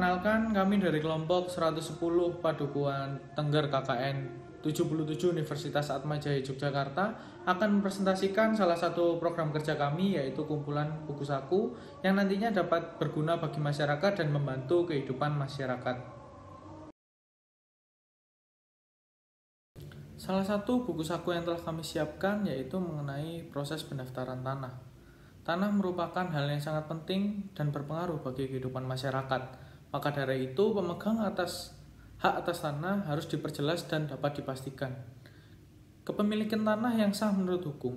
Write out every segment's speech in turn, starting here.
Perkenalkan, kami dari kelompok 110 Padukuhan Tengger KKN 77 Universitas Atmajaya Yogyakarta akan mempresentasikan salah satu program kerja kami, yaitu kumpulan buku saku yang nantinya dapat berguna bagi masyarakat dan membantu kehidupan masyarakat. Salah satu buku saku yang telah kami siapkan yaitu mengenai proses pendaftaran tanah. Tanah merupakan hal yang sangat penting dan berpengaruh bagi kehidupan masyarakat. Maka dari itu, pemegang hak atas tanah harus diperjelas dan dapat dipastikan. Kepemilikan tanah yang sah menurut hukum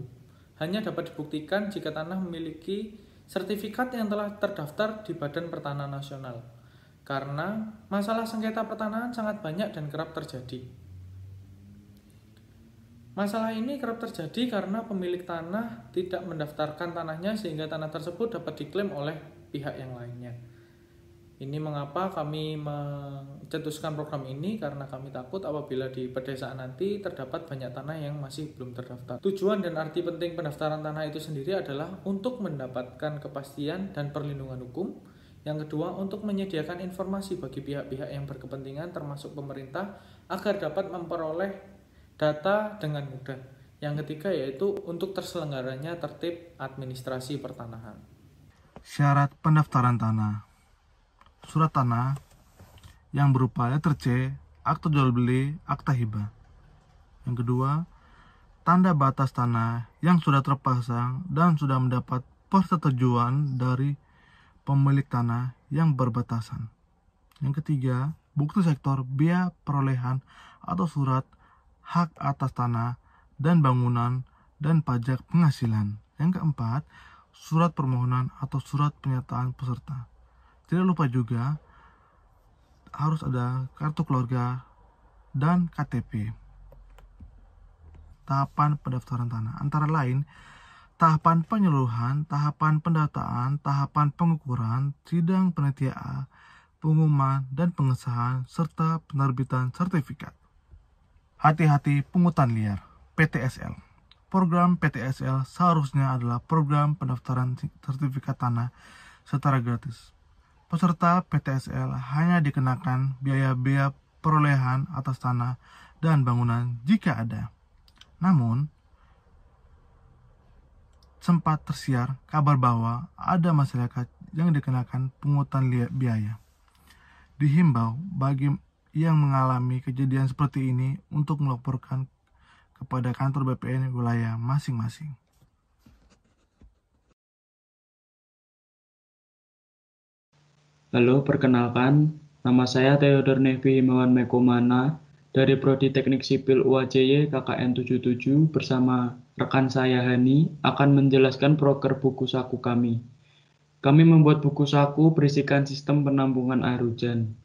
hanya dapat dibuktikan jika tanah memiliki sertifikat yang telah terdaftar di Badan Pertanahan Nasional. Karena masalah sengketa pertanahan sangat banyak dan kerap terjadi. Masalah ini kerap terjadi karena pemilik tanah tidak mendaftarkan tanahnya sehingga tanah tersebut dapat diklaim oleh pihak yang lainnya. Ini mengapa kami mencetuskan program ini, karena kami takut apabila di pedesaan nanti terdapat banyak tanah yang masih belum terdaftar. Tujuan dan arti penting pendaftaran tanah itu sendiri adalah untuk mendapatkan kepastian dan perlindungan hukum. Yang kedua, untuk menyediakan informasi bagi pihak-pihak yang berkepentingan termasuk pemerintah agar dapat memperoleh data dengan mudah. Yang ketiga yaitu untuk terselenggaranya tertib administrasi pertanahan. Syarat pendaftaran tanah: surat tanah yang berupa letter C, akta jual beli, akta hibah. Yang kedua, tanda batas tanah yang sudah terpasang dan sudah mendapat persetujuan dari pemilik tanah yang berbatasan. Yang ketiga, bukti sektor biaya perolehan atau surat hak atas tanah dan bangunan dan pajak penghasilan. Yang keempat, surat permohonan atau surat pernyataan peserta. Tidak lupa juga harus ada kartu keluarga dan KTP. Tahapan pendaftaran tanah antara lain tahapan penyeluruhan, tahapan pendataan, tahapan pengukuran, sidang panitia, pengumuman dan pengesahan, serta penerbitan sertifikat. Hati-hati pungutan liar. PTSL. Program PTSL seharusnya adalah program pendaftaran sertifikat tanah secara gratis. Peserta PTSL hanya dikenakan biaya-biaya perolehan atas tanah dan bangunan jika ada. Namun, sempat tersiar kabar bahwa ada masyarakat yang dikenakan pungutan biaya. Dihimbau bagi yang mengalami kejadian seperti ini untuk melaporkan kepada kantor BPN wilayah masing-masing. Halo, perkenalkan, nama saya Theodor Nevi Himawan Mekomana dari Prodi Teknik Sipil UAJY KKN 77 bersama rekan saya Hani akan menjelaskan proker buku saku kami. Kami membuat buku saku berisikan sistem penampungan air hujan.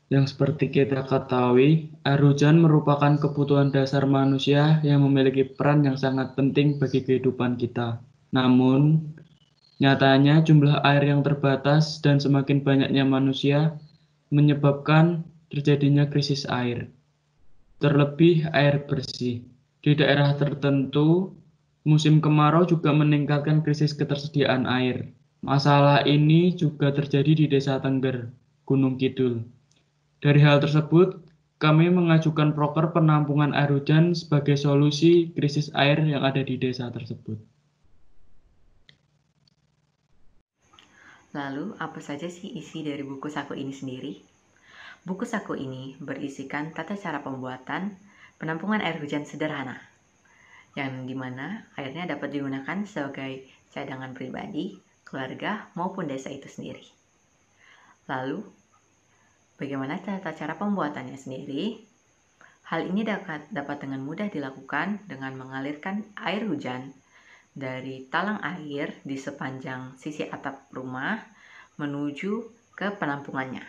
Yang seperti kita ketahui, air hujan merupakan kebutuhan dasar manusia yang memiliki peran yang sangat penting bagi kehidupan kita. Namun, nyatanya jumlah air yang terbatas dan semakin banyaknya manusia menyebabkan terjadinya krisis air. Terlebih air bersih. Di daerah tertentu, musim kemarau juga meningkatkan krisis ketersediaan air. Masalah ini juga terjadi di Desa Tengger, Gunung Kidul. Dari hal tersebut, kami mengajukan proker penampungan air hujan sebagai solusi krisis air yang ada di desa tersebut. Lalu, apa saja sih isi dari buku saku ini sendiri? Buku saku ini berisikan tata cara pembuatan penampungan air hujan sederhana, yang dimana airnya dapat digunakan sebagai cadangan pribadi, keluarga, maupun desa itu sendiri. Lalu, bagaimana tata cara pembuatannya sendiri? Hal ini dapat dengan mudah dilakukan dengan mengalirkan air hujan dari talang air di sepanjang sisi atap rumah menuju ke penampungannya.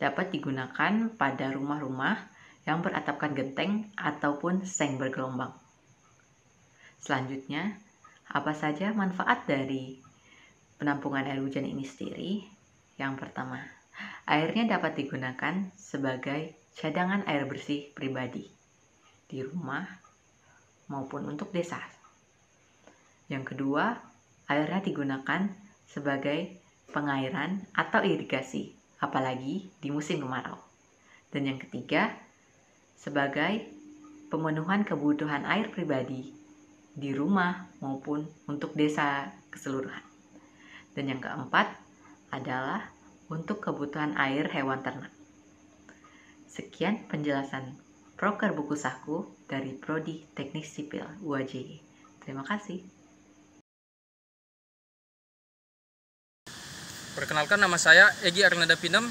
Dapat digunakan pada rumah-rumah yang beratapkan genteng ataupun seng bergelombang. Selanjutnya, apa saja manfaat dari penampungan air hujan ini sendiri? Yang pertama, airnya dapat digunakan sebagai cadangan air bersih pribadi di rumah maupun untuk desa. Yang kedua, airnya digunakan sebagai pengairan atau irigasi apalagi di musim kemarau. Dan yang ketiga, sebagai pemenuhan kebutuhan air pribadi di rumah maupun untuk desa keseluruhan. Dan yang keempat adalah untuk kebutuhan air hewan ternak. Sekian penjelasan proker buku saku dari Prodi Teknik Sipil UAJ. Terima kasih. Perkenalkan, nama saya Egi Arnada Pinem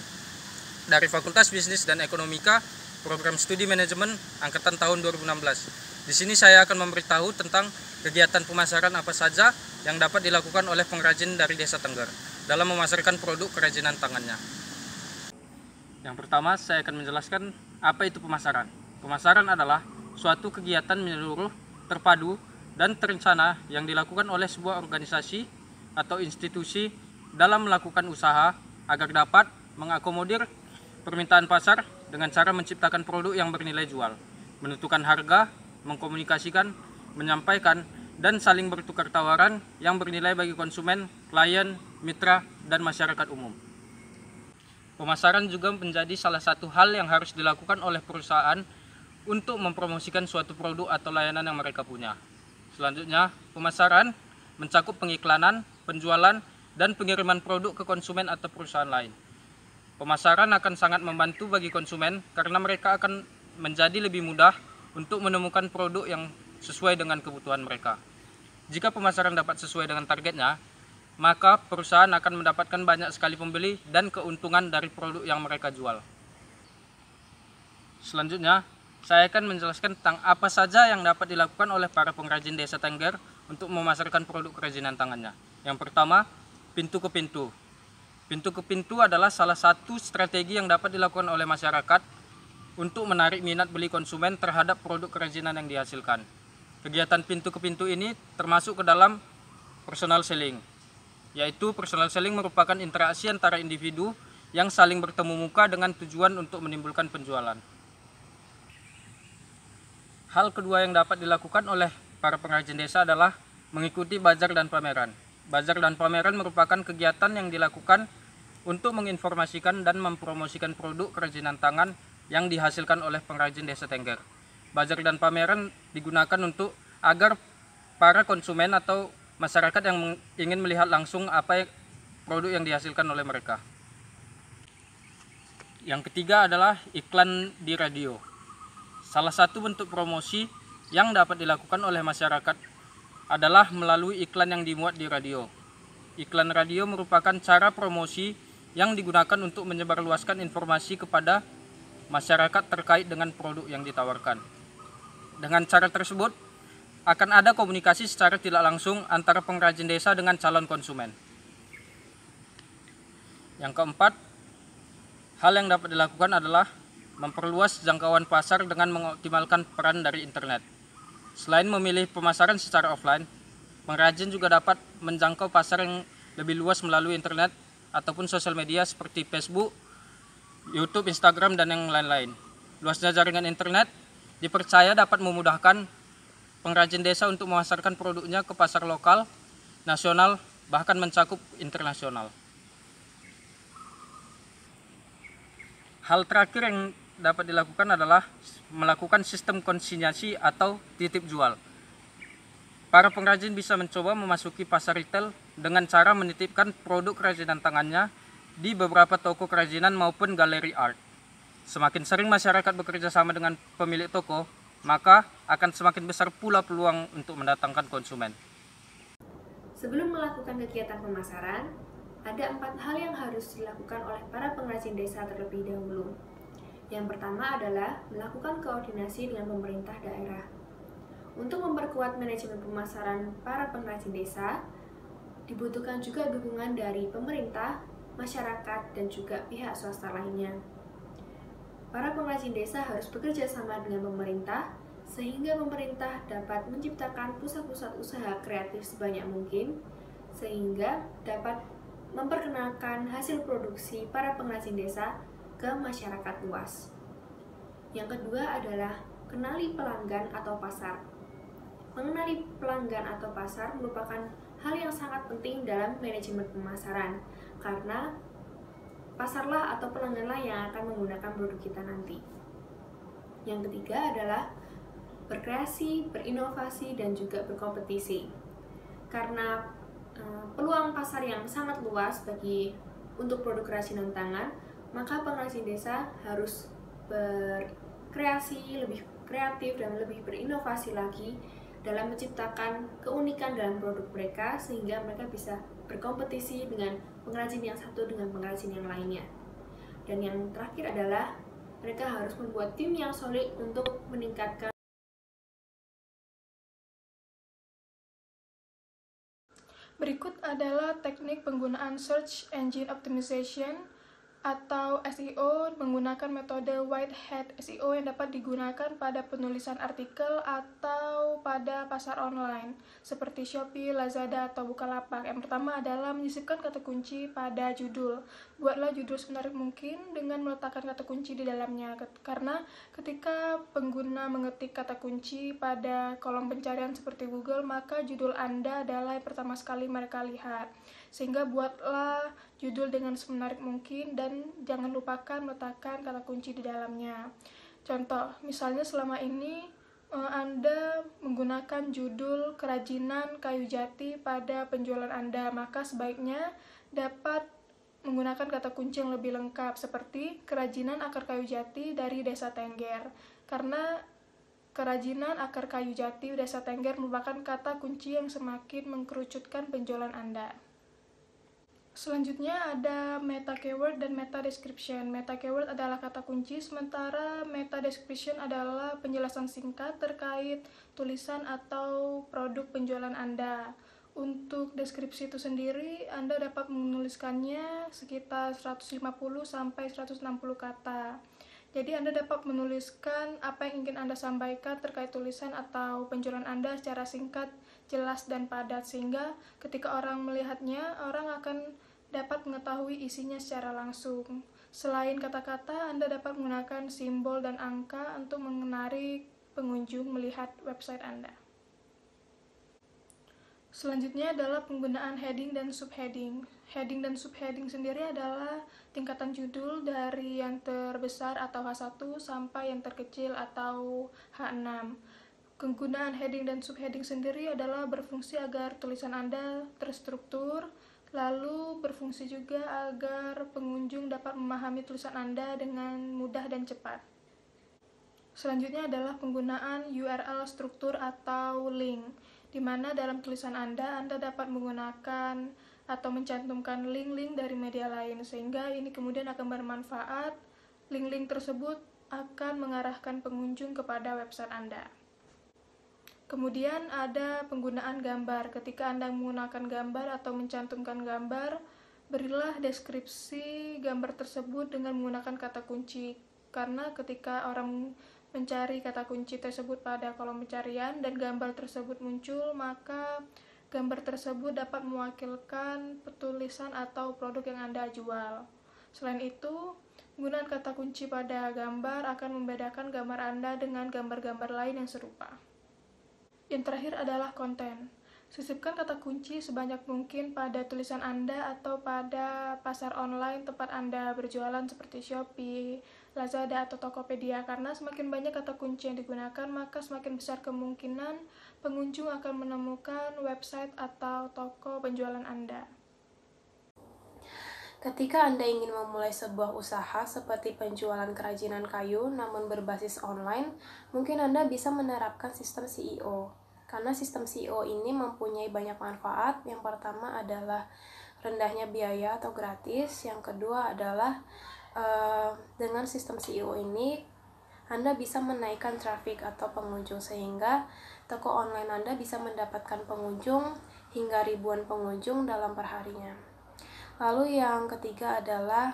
dari Fakultas Bisnis dan Ekonomika, Program Studi Manajemen angkatan tahun 2016. Di sini saya akan memberitahu tentang kegiatan pemasaran apa saja yang dapat dilakukan oleh pengrajin dari Desa Tengger dalam memasarkan produk kerajinan tangannya. Yang pertama, saya akan menjelaskan apa itu pemasaran. Pemasaran adalah suatu kegiatan menyeluruh, terpadu, dan terencana yang dilakukan oleh sebuah organisasi atau institusi dalam melakukan usaha agar dapat mengakomodir permintaan pasar dengan cara menciptakan produk yang bernilai jual, menentukan harga, mengkomunikasikan, menyampaikan, dan saling bertukar tawaran yang bernilai bagi konsumen, klien, mitra, dan masyarakat umum. Pemasaran juga menjadi salah satu hal yang harus dilakukan oleh perusahaan untuk mempromosikan suatu produk atau layanan yang mereka punya. Selanjutnya, pemasaran mencakup pengiklanan, penjualan, dan pengiriman produk ke konsumen atau perusahaan lain. Pemasaran akan sangat membantu bagi konsumen karena mereka akan menjadi lebih mudah untuk menemukan produk yang sesuai dengan kebutuhan mereka. Jika pemasaran dapat sesuai dengan targetnya, maka perusahaan akan mendapatkan banyak sekali pembeli dan keuntungan dari produk yang mereka jual. Selanjutnya, saya akan menjelaskan tentang apa saja yang dapat dilakukan oleh para pengrajin Desa Tengger untuk memasarkan produk kerajinan tangannya. Yang pertama, pintu ke pintu. Pintu ke pintu adalah salah satu strategi yang dapat dilakukan oleh masyarakat untuk menarik minat beli konsumen terhadap produk kerajinan yang dihasilkan. Kegiatan pintu ke pintu ini termasuk ke dalam personal selling, yaitu personal selling merupakan interaksi antara individu yang saling bertemu muka dengan tujuan untuk menimbulkan penjualan. Hal kedua yang dapat dilakukan oleh para pengrajin desa adalah mengikuti bazar dan pameran. Bazar dan pameran merupakan kegiatan yang dilakukan untuk menginformasikan dan mempromosikan produk kerajinan tangan yang dihasilkan oleh pengrajin Desa Tengger. Bazar dan pameran digunakan untuk agar para konsumen atau masyarakat yang ingin melihat langsung apa produk yang dihasilkan oleh mereka. Yang ketiga adalah iklan di radio. Salah satu bentuk promosi yang dapat dilakukan oleh masyarakat adalah melalui iklan yang dimuat di radio. Iklan radio merupakan cara promosi yang digunakan untuk menyebarluaskan informasi kepada masyarakat terkait dengan produk yang ditawarkan. Dengan cara tersebut, akan ada komunikasi secara tidak langsung antara pengrajin desa dengan calon konsumen. Yang keempat, hal yang dapat dilakukan adalah memperluas jangkauan pasar dengan mengoptimalkan peran dari internet. Selain memilih pemasaran secara offline, pengrajin juga dapat menjangkau pasar yang lebih luas melalui internet ataupun sosial media seperti Facebook, YouTube, Instagram, dan yang lain-lain. Luasnya jaringan internet dipercaya dapat memudahkan pengrajin desa untuk memasarkan produknya ke pasar lokal, nasional, bahkan mencakup internasional. Hal terakhir yang dapat dilakukan adalah melakukan sistem konsinyasi atau titip jual. Para pengrajin bisa mencoba memasuki pasar retail dengan cara menitipkan produk kerajinan tangannya di beberapa toko kerajinan maupun galeri art. Semakin sering masyarakat bekerja sama dengan pemilik toko, maka akan semakin besar pula peluang untuk mendatangkan konsumen. Sebelum melakukan kegiatan pemasaran, ada 4 hal yang harus dilakukan oleh para pengrajin desa terlebih dahulu. Yang pertama adalah melakukan koordinasi dengan pemerintah daerah. Untuk memperkuat manajemen pemasaran para pengrajin desa, dibutuhkan juga dukungan dari pemerintah, masyarakat, dan juga pihak swasta lainnya. Para pengrajin desa harus bekerja sama dengan pemerintah, sehingga pemerintah dapat menciptakan pusat-pusat usaha kreatif sebanyak mungkin, sehingga dapat memperkenalkan hasil produksi para pengrajin desa ke masyarakat luas. Yang kedua adalah kenali pelanggan atau pasar. Mengenali pelanggan atau pasar merupakan hal yang sangat penting dalam manajemen pemasaran, karena pasarlah atau pelangganlah yang akan menggunakan produk kita nanti. Yang ketiga adalah berkreasi, berinovasi, dan juga berkompetisi. Karena peluang pasar yang sangat luas untuk produk kerajinan tangan, maka pengrajin desa harus berkreasi, lebih kreatif, dan lebih berinovasi lagi dalam menciptakan keunikan dalam produk mereka, sehingga mereka bisa berkompetisi dengan pengrajin yang satu dengan pengrajin yang lainnya. Dan yang terakhir adalah mereka harus membuat tim yang solid untuk meningkatkan. Berikut adalah teknik penggunaan Search Engine Optimization atau SEO menggunakan metode white hat SEO yang dapat digunakan pada penulisan artikel atau pada pasar online seperti Shopee, Lazada, atau Bukalapak. Yang pertama adalah menyisipkan kata kunci pada judul. Buatlah judul semenarik mungkin dengan meletakkan kata kunci di dalamnya, karena ketika pengguna mengetik kata kunci pada kolom pencarian seperti Google, maka judul Anda adalah yang pertama sekali mereka lihat. Sehingga buatlah judul dengan semenarik mungkin dan jangan lupakan meletakkan kata kunci di dalamnya. Contoh, misalnya selama ini Anda menggunakan judul kerajinan kayu jati pada penjualan Anda, maka sebaiknya dapat menggunakan kata kunci yang lebih lengkap seperti kerajinan akar kayu jati dari Desa Tengger, karena kerajinan akar kayu jati Desa Tengger merupakan kata kunci yang semakin mengkerucutkan penjualan Anda. Selanjutnya ada meta keyword dan meta description. Meta keyword adalah kata kunci, sementara meta description adalah penjelasan singkat terkait tulisan atau produk penjualan Anda. Untuk deskripsi itu sendiri, Anda dapat menuliskannya sekitar 150 sampai 160 kata. Jadi Anda dapat menuliskan apa yang ingin Anda sampaikan terkait tulisan atau penjualan Anda secara singkat, jelas, dan padat, sehingga ketika orang melihatnya, orang akan dapat mengetahui isinya secara langsung. Selain kata-kata, Anda dapat menggunakan simbol dan angka untuk menarik pengunjung melihat website Anda. Selanjutnya adalah penggunaan heading dan subheading. Heading dan subheading sendiri adalah tingkatan judul dari yang terbesar atau H1 sampai yang terkecil atau H6. Penggunaan heading dan subheading sendiri adalah berfungsi agar tulisan Anda terstruktur, lalu berfungsi juga agar pengunjung dapat memahami tulisan Anda dengan mudah dan cepat. Selanjutnya adalah penggunaan URL struktur atau link, di mana dalam tulisan Anda dapat menggunakan atau mencantumkan link-link dari media lain, sehingga ini kemudian akan bermanfaat. Link-link tersebut akan mengarahkan pengunjung kepada website Anda. Kemudian ada penggunaan gambar. Ketika Anda menggunakan gambar atau mencantumkan gambar, berilah deskripsi gambar tersebut dengan menggunakan kata kunci, karena ketika orang mencari kata kunci tersebut pada kolom pencarian dan gambar tersebut muncul, maka gambar tersebut dapat mewakilkan tulisan atau produk yang Anda jual. Selain itu, penggunaan kata kunci pada gambar akan membedakan gambar Anda dengan gambar-gambar lain yang serupa. Yang terakhir adalah konten. Sisipkan kata kunci sebanyak mungkin pada tulisan Anda atau pada pasar online tempat Anda berjualan seperti Shopee, Lazada, atau Tokopedia, karena semakin banyak kata kunci yang digunakan, maka semakin besar kemungkinan pengunjung akan menemukan website atau toko penjualan Anda. Ketika Anda ingin memulai sebuah usaha seperti penjualan kerajinan kayu namun berbasis online, mungkin Anda bisa menerapkan sistem SEO. Karena sistem SEO ini mempunyai banyak manfaat. Yang pertama adalah rendahnya biaya atau gratis. Yang kedua adalah dengan sistem SEO ini Anda bisa menaikkan traffic atau pengunjung, sehingga toko online Anda bisa mendapatkan pengunjung hingga ribuan pengunjung dalam perharinya. Lalu yang ketiga adalah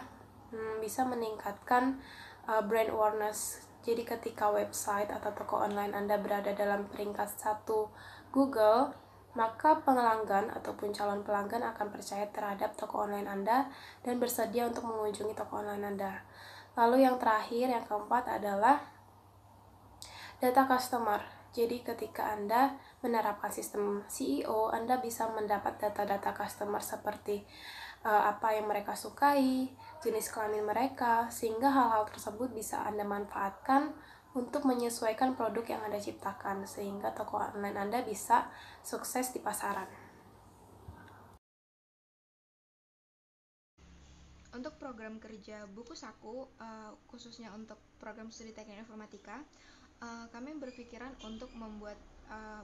bisa meningkatkan brand awareness. Jadi ketika website atau toko online Anda berada dalam peringkat 1 Google, maka pelanggan ataupun calon pelanggan akan percaya terhadap toko online Anda dan bersedia untuk mengunjungi toko online Anda. Lalu yang terakhir, yang keempat adalah data customer. Jadi ketika Anda menerapkan sistem SEO, Anda bisa mendapat data-data customer seperti apa yang mereka sukai, jenis kelamin mereka, sehingga hal-hal tersebut bisa Anda manfaatkan untuk menyesuaikan produk yang Anda ciptakan, sehingga toko online Anda bisa sukses di pasaran. Untuk program kerja buku saku, khususnya untuk program studi teknik informatika, kami berpikiran untuk membuat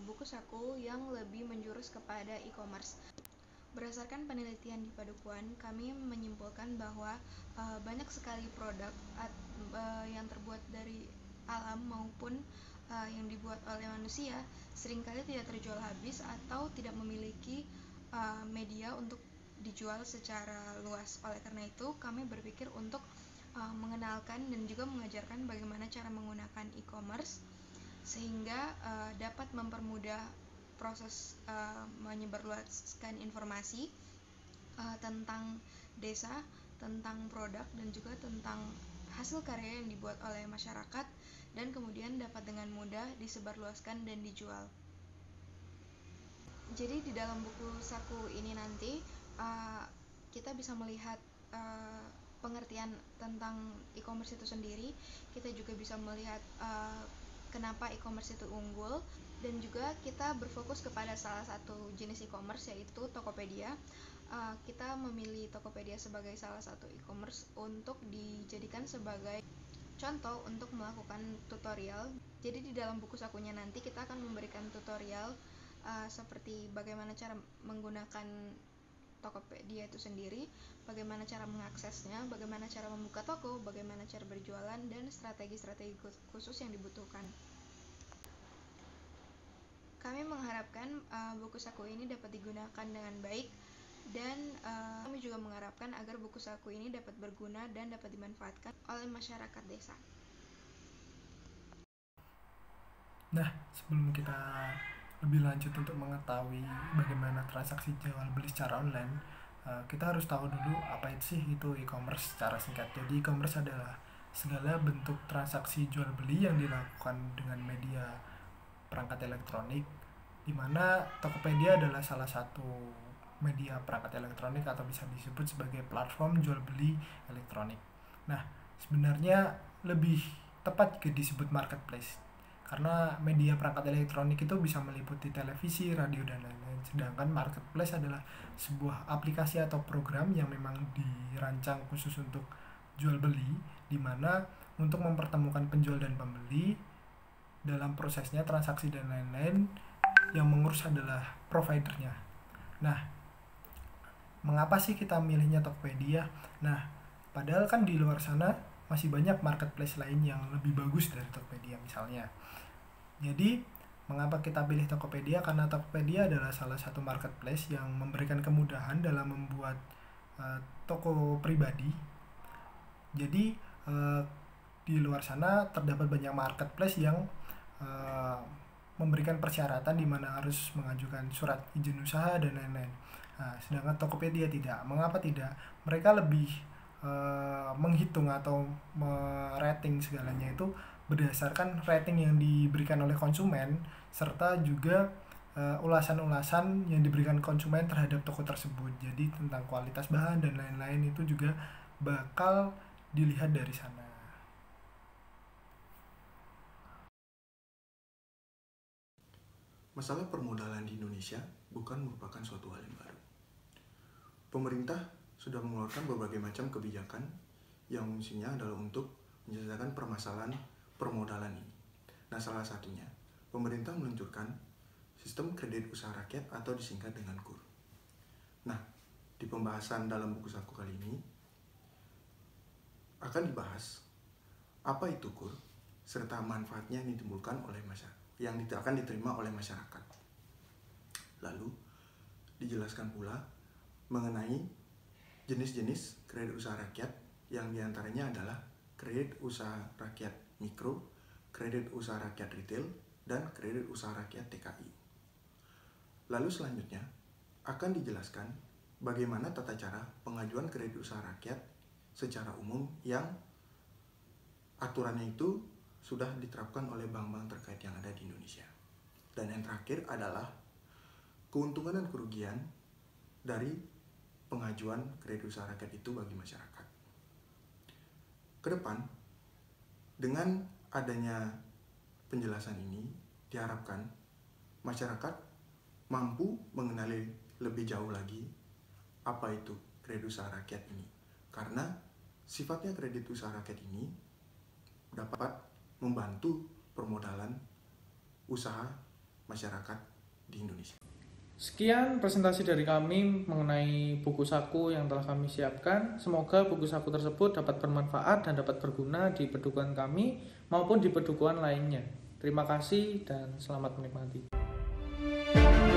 buku saku yang lebih menjurus kepada e-commerce. Berdasarkan penelitian di Padukuan, kami menyimpulkan bahwa banyak sekali produk yang terbuat dari alam maupun yang dibuat oleh manusia seringkali tidak terjual habis atau tidak memiliki media untuk dijual secara luas. Oleh karena itu, kami berpikir untuk mengenalkan dan juga mengajarkan bagaimana cara menggunakan e-commerce sehingga dapat mempermudah proses menyebarluaskan informasi tentang desa, tentang produk, dan juga tentang hasil karya yang dibuat oleh masyarakat, dan kemudian dapat dengan mudah disebarluaskan dan dijual. Jadi di dalam buku saku ini nanti kita bisa melihat pengertian tentang e-commerce itu sendiri. Kita juga bisa melihat kenapa e-commerce itu unggul, dan juga kita berfokus kepada salah satu jenis e-commerce, yaitu Tokopedia. Kita memilih Tokopedia sebagai salah satu e-commerce untuk dijadikan sebagai contoh untuk melakukan tutorial. Jadi di dalam buku sakunya nanti kita akan memberikan tutorial seperti bagaimana cara menggunakan Tokopedia itu sendiri, bagaimana cara mengaksesnya, bagaimana cara membuka toko, bagaimana cara berjualan, dan strategi-strategi khusus yang dibutuhkan. Kami mengharapkan buku saku ini dapat digunakan dengan baik, dan kami juga mengharapkan agar buku saku ini dapat berguna dan dapat dimanfaatkan oleh masyarakat desa. Nah, sebelum kita lebih lanjut untuk mengetahui bagaimana transaksi jual beli secara online, kita harus tahu dulu apa itu e-commerce secara singkat. Jadi e-commerce adalah segala bentuk transaksi jual beli yang dilakukan dengan media perangkat elektronik, di mana Tokopedia adalah salah satu media perangkat elektronik atau bisa disebut sebagai platform jual beli elektronik. Nah, sebenarnya lebih tepat jika disebut marketplace, karena media perangkat elektronik itu bisa meliputi televisi, radio, dan lain-lain. Sedangkan marketplace adalah sebuah aplikasi atau program yang memang dirancang khusus untuk jual beli, di mana untuk mempertemukan penjual dan pembeli dalam prosesnya transaksi dan lain-lain, yang mengurus adalah providernya. Nah, mengapa sih kita milihnya Tokopedia? Nah, padahal kan di luar sana masih banyak marketplace lain yang lebih bagus dari Tokopedia misalnya. Jadi, mengapa kita pilih Tokopedia? Karena Tokopedia adalah salah satu marketplace yang memberikan kemudahan dalam membuat toko pribadi. Jadi, di luar sana terdapat banyak marketplace yang memberikan persyaratan di mana harus mengajukan surat izin usaha dan lain-lain. Nah, sedangkan Tokopedia tidak. Mengapa tidak? Mereka lebih menghitung atau merating segalanya itu berdasarkan rating yang diberikan oleh konsumen, serta juga ulasan-ulasan yang diberikan konsumen terhadap toko tersebut. Jadi tentang kualitas bahan dan lain-lain itu juga bakal dilihat dari sana. Masalah permodalan di Indonesia bukan merupakan suatu hal yang baru. Pemerintah sudah mengeluarkan berbagai macam kebijakan yang fungsinya adalah untuk menyelesaikan permasalahan permodalan ini. Nah, salah satunya, pemerintah meluncurkan sistem kredit usaha rakyat atau disingkat dengan KUR. Nah, di pembahasan dalam buku saku kali ini akan dibahas apa itu KUR serta manfaatnya yang ditimbulkan oleh masyarakat, yang akan diterima oleh masyarakat. Lalu dijelaskan pula mengenai jenis-jenis kredit usaha rakyat, yang diantaranya adalah kredit usaha rakyat mikro, kredit usaha rakyat retail, dan kredit usaha rakyat TKI. Lalu selanjutnya akan dijelaskan bagaimana tata cara pengajuan kredit usaha rakyat secara umum yang aturannya itu sudah diterapkan oleh bank-bank terkait yang ada di Indonesia. Dan yang terakhir adalah keuntungan dan kerugian dari pengajuan kredit usaha rakyat itu bagi masyarakat. Kedepan, dengan adanya penjelasan ini, diharapkan masyarakat mampu mengenali lebih jauh lagi apa itu kredit usaha rakyat ini. Karena sifatnya kredit usaha rakyat ini dapat membantu permodalan usaha masyarakat di Indonesia. Sekian presentasi dari kami mengenai buku saku yang telah kami siapkan. Semoga buku saku tersebut dapat bermanfaat dan dapat berguna di pedukuhan kami maupun di pedukuhan lainnya. Terima kasih dan selamat menikmati.